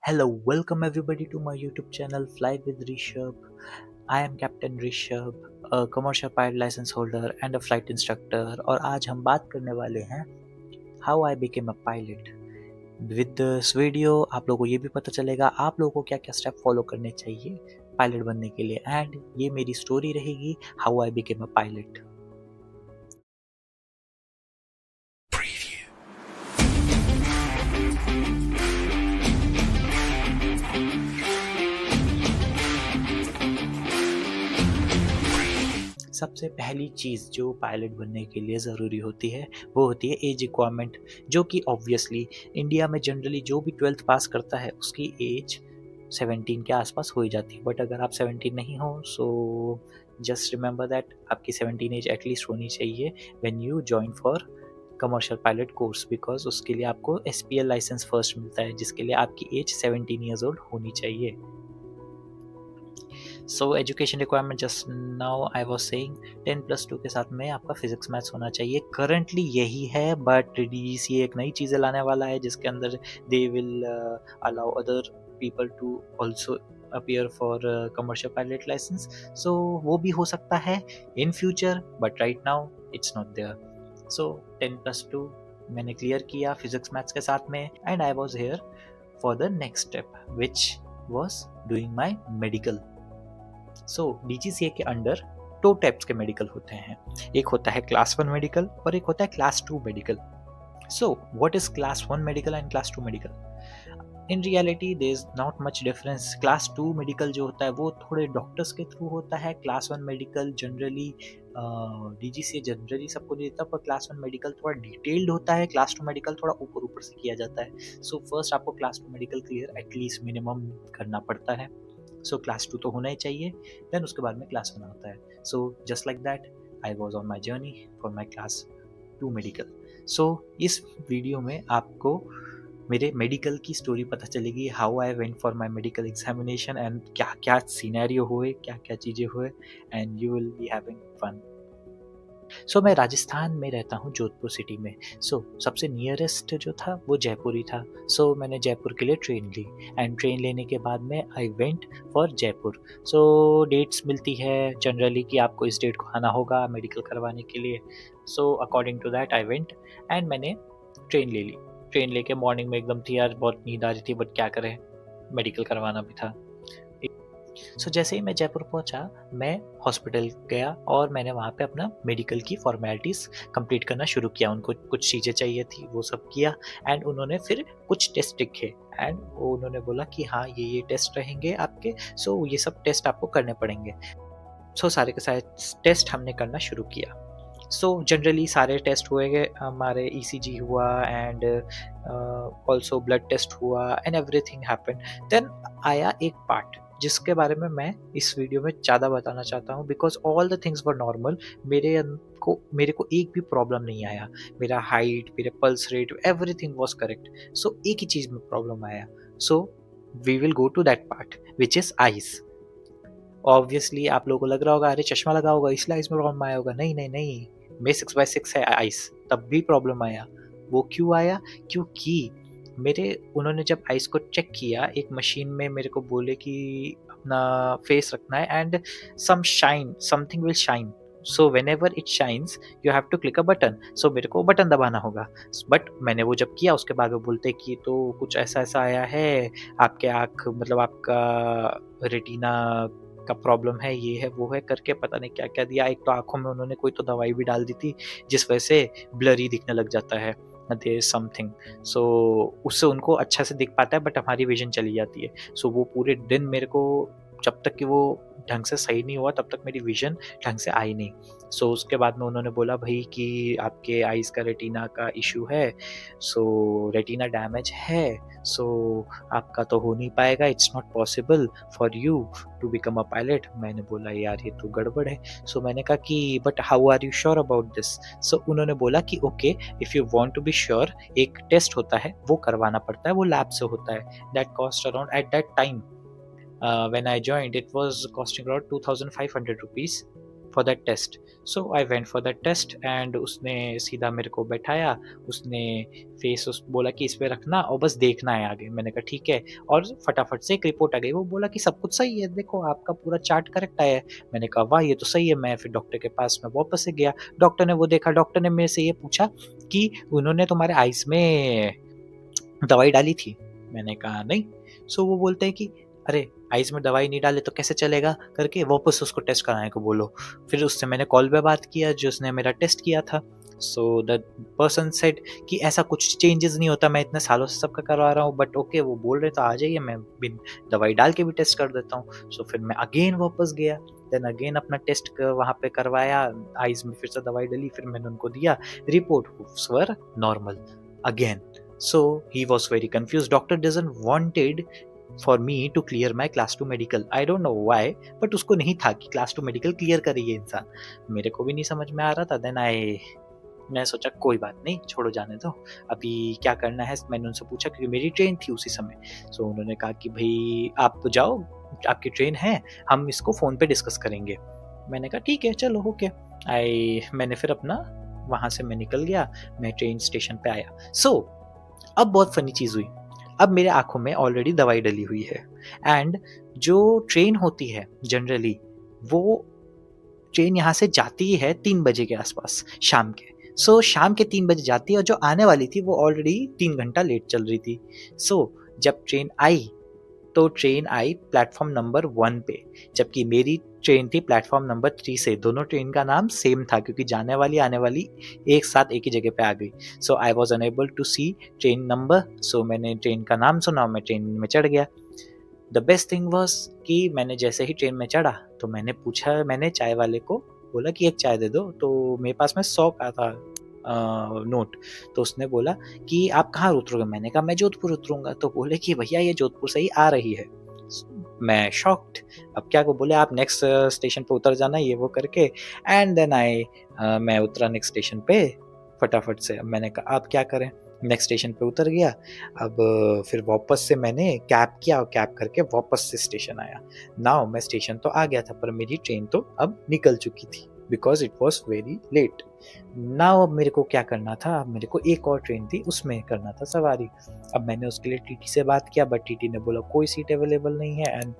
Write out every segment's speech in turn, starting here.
Hello, welcome everybody to my YouTube channel Fly with Rishabh. I am Captain Rishabh, a commercial pilot license holder and a flight instructor. और आज हम बात करने वाले हैं How I became a pilot. With this video आप लोगों को ये भी पता चलेगा आप लोगों को क्या क्या स्टेप फॉलो करने चाहिए पायलट बनने के लिए एंड ये मेरी स्टोरी रहेगी How I became a pilot. सबसे पहली चीज़ जो पायलट बनने के लिए ज़रूरी होती है वो होती है एज रिक्वायरमेंट, जो कि ऑब्वियसली इंडिया में जनरली जो भी 12th पास करता है उसकी एज 17 के आसपास हो ही जाती है। बट अगर आप 17 नहीं हो सो जस्ट रिमेंबर दैट आपकी 17 एज एटलीस्ट होनी चाहिए when you join for commercial pilot course, because उसके लिए आपको SPL लाइसेंस फर्स्ट मिलता है जिसके लिए आपकी एज 17 ईयर्स ओल्ड होनी चाहिए। So education requirement just now I was saying 10+2 के साथ में आपका फिजिक्स मैथ्स होना चाहिए। करंटली यही है बट DGCA एक नई चीज़ें लाने वाला है जिसके अंदर they will allow other people to also appear for commercial pilot license. So वो भी हो सकता है in future but right now it's not there. So 10+2 मैंने क्लियर किया फिजिक्स मैथ्स के साथ में and I was here for the next step which was doing my medical. So DGCA के अंडर दो टाइप्स के मेडिकल होते हैं, एक होता है क्लास 1 मेडिकल और एक होता है class 2 medical. So what is class 1 medical and class 2 medical? In reality there is not much difference. Class 2 medical जो होता है वो थोड़े डॉक्टर्स के थ्रू होता है। Class 1 medical generally DGCA generally सबको नहीं देता, पर क्लास 1 मेडिकल थोड़ा डिटेल्ड होता है, क्लास 2 मेडिकल थोड़ा ऊपर ऊपर से किया जाता है। सो फर्स्ट आपको class 2 medical clear at least minimum करना पड़ता है। सो क्लास 2 तो होना ही चाहिए, देन उसके बाद में क्लास 1 होता है। So just like that I was on my journey for my class 2 medical. So इस वीडियो में आपको मेरे मेडिकल की स्टोरी पता चलेगी, how I went for my medical examination and क्या क्या सीनैरियो हुए, क्या क्या चीज़ें हुए and you will be having fun. So मैं राजस्थान में रहता हूँ, जोधपुर सिटी में। सबसे नियरेस्ट जो था वो जयपुर ही था। मैंने जयपुर के लिए ट्रेन ली एंड ट्रेन लेने के बाद में I went for Jaipur. Dates मिलती है जनरली कि आपको इस डेट को आना होगा मेडिकल करवाने के लिए। According to that I went and मैंने ट्रेन ले ली। ट्रेन लेके मॉर्निंग में एकदम थी यार, बहुत नींद आ रही थी बट क्या करें, मेडिकल करवाना भी था। जैसे ही मैं जयपुर पहुंचा मैं हॉस्पिटल गया और मैंने वहाँ पे अपना मेडिकल की फॉर्मेलिटीज़ कंप्लीट करना शुरू किया। उनको कुछ चीज़ें चाहिए थी वो सब किया एंड उन्होंने फिर कुछ टेस्ट लिखे एंड वो उन्होंने बोला कि हाँ ये टेस्ट रहेंगे आपके। ये सब टेस्ट आपको करने पड़ेंगे। सारे के सारे टेस्ट हमने करना शुरू किया। जनरली सारे टेस्ट हुए गए, हमारे ECG हुआ एंड ऑल्सो ब्लड टेस्ट हुआ एंड एवरीथिंग हैपेंड। देन आया एक पार्ट जिसके बारे में मैं इस वीडियो में ज़्यादा बताना चाहता हूँ, because all the things were normal. मेरे को एक भी प्रॉब्लम नहीं आया। मेरा हाइट, मेरे pulse rate, everything was correct. एक ही चीज़ में प्रॉब्लम आया। We will go to that part which is eyes. Obviously आप लोगों को लग रहा होगा अरे चश्मा लगा होगा इसलिए आइस में प्रॉब्लम आया होगा। नहीं नहीं नहीं, मेरे 6/6 है आइस, तब भी प्रॉब्लम आया। वो क्यों आया? क्योंकि मेरे उन्होंने जब आइस को चेक किया एक मशीन में, मेरे को बोले कि अपना फेस रखना है and something will shine. Whenever it shines you have to click a button. मेरे को बटन दबाना होगा। बट मैंने वो जब किया उसके बाद वो बोलते कि तो कुछ ऐसा ऐसा आया है, आपके आँख मतलब आपका रेटिना का प्रॉब्लम है, ये है वो है करके पता नहीं क्या क्या दिया। एक तो आंखों में उन्होंने कोई तो दवाई भी डाल दी थी जिस वजह से ब्लरी दिखने लग जाता है, देयर इज समथिंग। उससे उनको अच्छा से दिख पाता है बट हमारी विजन चली जाती है। वो पूरे दिन मेरे को जब तक कि वो ढंग से सही नहीं हुआ तब तक मेरी विजन ढंग से आई नहीं। उसके बाद में उन्होंने बोला भाई कि आपके आइज का रेटिना का इशू है, रेटिना डैमेज है, आपका तो हो नहीं पाएगा, it's not possible for you to become a pilot. मैंने बोला यार ये तो गड़बड़ है। मैंने कहा कि but how are you sure about this? उन्होंने बोला कि okay if you want to be sure एक टेस्ट होता है वो करवाना पड़ता है, वो लैब से होता है। That cost around at that time when I joined it was costing around 2500 rupees for that test. So I went for that test and उसने सीधा मेरे को बैठाया, उसने फेस उस बोला कि इस पे रखना और बस देखना है आगे। मैंने कहा ठीक है, और फटाफट से एक रिपोर्ट आ गई। वो बोला कि सब कुछ सही है, देखो आपका पूरा चार्ट करेक्ट आया है। मैंने कहा वाह ये तो सही है। मैं फिर डॉक्टर के पास में वापस से गया, डॉक्टर ने वो देखा, डॉक्टर ने मेरे से ये पूछा कि उन्होंने तुम्हारे आइज़ में दवाई डाली थी? मैंने कहा नहीं। सो वो बोलते हैं कि अरे आइज़ में दवाई नहीं डाले तो कैसे चलेगा, करके वापस उसको टेस्ट कराने को बोलो। फिर उससे मैंने कॉल पे बात किया जिसने मेरा टेस्ट किया था। सो द पर्सन सेड कि ऐसा कुछ चेंजेस नहीं होता, मैं इतने सालों से सबका करवा रहा हूँ, बट ओके वो बोल रहे तो आ जाइए, मैं बिन दवाई डाल के भी टेस्ट कर देता हूँ। सो फिर मैं अगेन वापस गया, देन अगेन अपना टेस्ट वहाँ पे करवाया, आइज़ में फिर से दवाई डली, फिर मैंने उनको दिया, report were normal again. So he was very confused. Doctor doesn't wanted for me to clear my class 2 medical. I don't know why, but उसको नहीं था कि class 2 medical clear करे ये इंसान। मेरे को भी नहीं समझ में आ रहा था। Then मैं सोचा कोई बात नहीं, छोड़ो जाने दो, अभी क्या करना है। मैंने उनसे पूछा क्योंकि मेरी ट्रेन थी उसी समय। सो उन्होंने कहा कि भाई आप जाओ, आपकी ट्रेन है, हम इसको फ़ोन पे डिस्कस करेंगे। मैंने कहा ठीक है चलो ओके। मैंने फिर अपना वहाँ से मैं निकल गया, मैं ट्रेन स्टेशन पे आया। अब बहुत फनी चीज़ हुई। अब मेरे आँखों में ऑलरेडी दवाई डली हुई है एंड जो ट्रेन होती है जनरली, वो ट्रेन यहाँ से जाती है 3 बजे के आसपास शाम के। शाम के 3 बजे जाती है और जो आने वाली थी वो ऑलरेडी 3 घंटा लेट चल रही थी। जब ट्रेन आई तो ट्रेन आई प्लेटफ़ॉर्म नंबर 1 पे, जबकि मेरी ट्रेन थी प्लेटफ़ॉर्म नंबर 3 से। दोनों ट्रेन का नाम सेम था क्योंकि जाने वाली, आने वाली एक साथ एक ही जगह पे आ गई। I was unable to see train number, मैंने ट्रेन का नाम सुना और मैं ट्रेन में चढ़ गया। द बेस्ट थिंग वाज़ कि मैंने जैसे ही ट्रेन में चढ़ा तो मैंने चाय वाले को बोला कि एक चाय दे दो, तो मेरे पास में 100 का था नोट। तो उसने बोला कि आप कहाँ उतरोगे? मैंने कहा मैं जोधपुर उतरूँगा। तो बोले कि भैया ये जोधपुर से ही आ रही है। मैं शॉक्ड। अब क्या को बोले आप नेक्स्ट स्टेशन पे उतर जाना, ये वो करके। एंड देन मैं उतरा नेक्स्ट स्टेशन पे फटाफट से। अब मैंने कहा अब क्या करें? नेक्स्ट स्टेशन पे उतर गया। अब फिर वापस से मैंने कैब किया और कैब करके वापस से स्टेशन आया। नाउ मैं स्टेशन तो आ गया था पर मेरी ट्रेन तो अब निकल चुकी थी because it was very late. Now अब मेरे को क्या करना था? अब मेरे को एक और ट्रेन थी उसमें करना था सवारी। अब मैंने उसके लिए टीटी से बात किया बट टीटी ने बोला कोई सीट अवेलेबल नहीं है and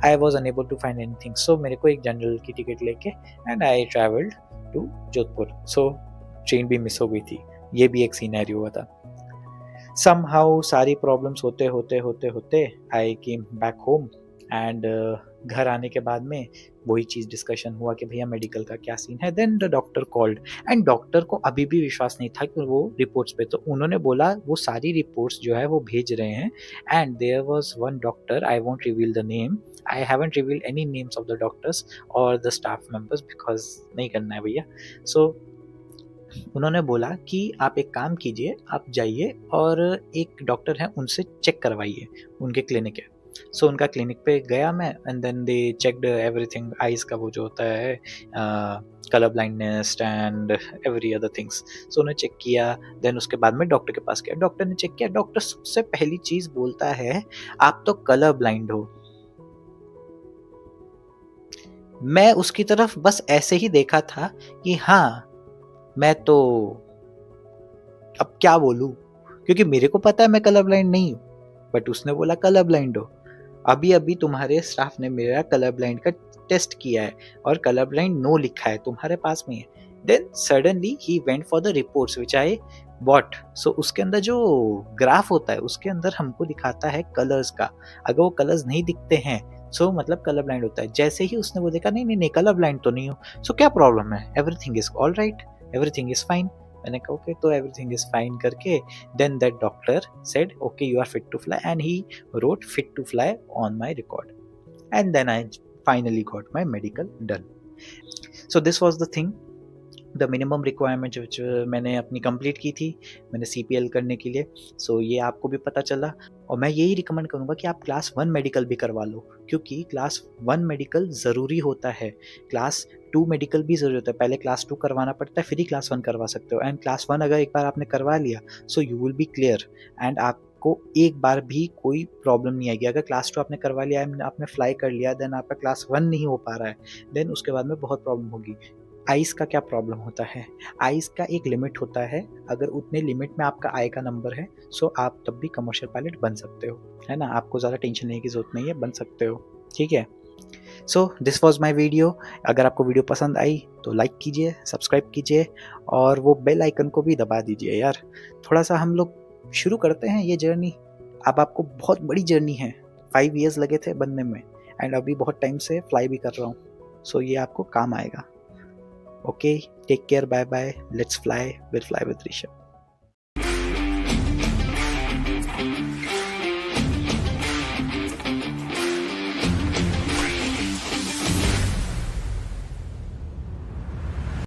I was unable to find anything. मेरे को एक जनरल की टिकट लेके and I travelled to Jodhpur. Train भी मिस हो गई थी। ये भी एक सिनेरियो हुआ था। समहाउ सारी प्रॉब्लम्स होते आई केम बैक होम एंड घर आने के बाद में वही चीज़ डिस्कशन हुआ कि भैया मेडिकल का क्या सीन है। Then the doctor called and doctor को अभी भी विश्वास नहीं था कि वो रिपोर्ट्स पे, तो उन्होंने बोला वो सारी रिपोर्ट्स जो है वो भेज रहे हैं। And there was one doctor, I won't reveal the name, I haven't revealed any names of the doctors और द स्टाफ मेंबर्स बिकॉज नहीं करना है भैया। उन्होंने बोला कि आप एक काम कीजिए, आप जाइए और एक डॉक्टर हैं उनसे चेक करवाइए, उनके क्लिनिक है। उनका क्लिनिक पे गया मैं and then they checked everything, eyes का वो जो होता है colour blindness and every other things. उन्होंने चेक किया, देन उसके बाद में डॉक्टर के पास गया, डॉक्टर ने चेक किया। डॉक्टर सबसे पहली चीज़ बोलता है आप तो कलर ब्लाइंड हो। मैं उसकी तरफ बस ऐसे ही देखा था कि हाँ, मैं तो अब क्या बोलूँ? क्योंकि मेरे को पता है मैं कलर ब्लाइंड नहीं हूँ, बट उसने बोला कलर ब्लाइंड हो। अभी-अभी तुम्हारे स्टाफ ने मेरा कलर ब्लाइंड का टेस्ट किया है और कलर ब्लाइंड नो लिखा है, तुम्हारे पास में है। देन सडनली ही went for the reports which I bought. उसके अंदर जो ग्राफ होता है उसके अंदर हमको दिखाता है कलर्स का। अगर वो कलर्स नहीं दिखते हैं मतलब कलर ब्लाइंड होता है। जैसे ही उसने वो देखा नहीं कलर ब्लाइंड तो नहीं हूँ। क्या प्रॉब्लम है? Everything is alright, everything is fine. मैंने कहा ओके, तो एवरीथिंग इज फाइन करके then that doctor said okay you are fit to fly and he wrote fit to fly on my record, and then I finally got my medical done. This was the thing, the minimum requirement which मैंने अपनी complete की थी मैंने CPL करने के लिए। ये आपको भी पता चला और मैं यही रिकमेंड करूँगा कि आप क्लास 1 मेडिकल भी करवा लो क्योंकि क्लास 1 मेडिकल ज़रूरी होता है। क्लास 2 मेडिकल भी ज़रूरी होता है। पहले क्लास 2 करवाना पड़ता है फिर ही क्लास 1 करवा सकते हो। एंड क्लास 1 अगर एक बार आपने करवा लिया you will B clear and आप आपको एक बार भी कोई प्रॉब्लम नहीं आएगी। अगर क्लास 2 आपने करवा लिया है, आपने फ्लाई कर लिया, देन आपका क्लास 1 नहीं हो पा रहा है, देन उसके बाद में बहुत प्रॉब्लम होगी। आइज़ का क्या प्रॉब्लम होता है? आइज़ का एक लिमिट होता है, अगर उतने लिमिट में आपका आय का नंबर है, सो आप तब भी कमर्शियल पायलट बन सकते हो, है ना? आपको ज़्यादा टेंशन लेने की ज़रूरत नहीं है, बन सकते हो, ठीक है? So this was my video. अगर आपको वीडियो पसंद आई तो लाइक कीजिए, सब्सक्राइब कीजिए और वो बेल आइकन को भी दबा दीजिए यार। थोड़ा-सा हम लोग शुरू करते हैं ये जर्नी। अब आपको बहुत बड़ी जर्नी है, 5 इयर्स लगे थे बनने में एंड अभी बहुत टाइम से फ्लाई भी कर रहा हूँ। सो ये आपको काम आएगा। Okay, take care, bye bye, let's fly with Rishabh.